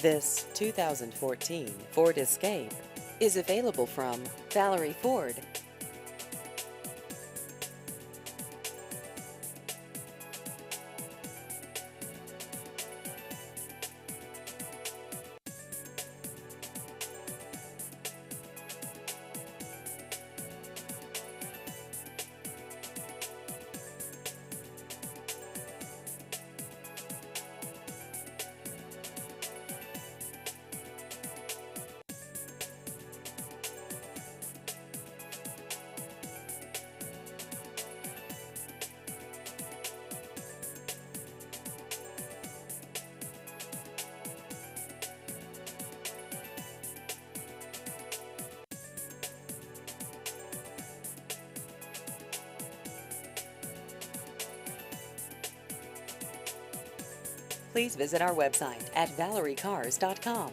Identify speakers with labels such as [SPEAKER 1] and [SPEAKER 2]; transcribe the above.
[SPEAKER 1] This 2014 Ford Escape is available from Vallery Ford. Please visit our website at ValleryCars.com.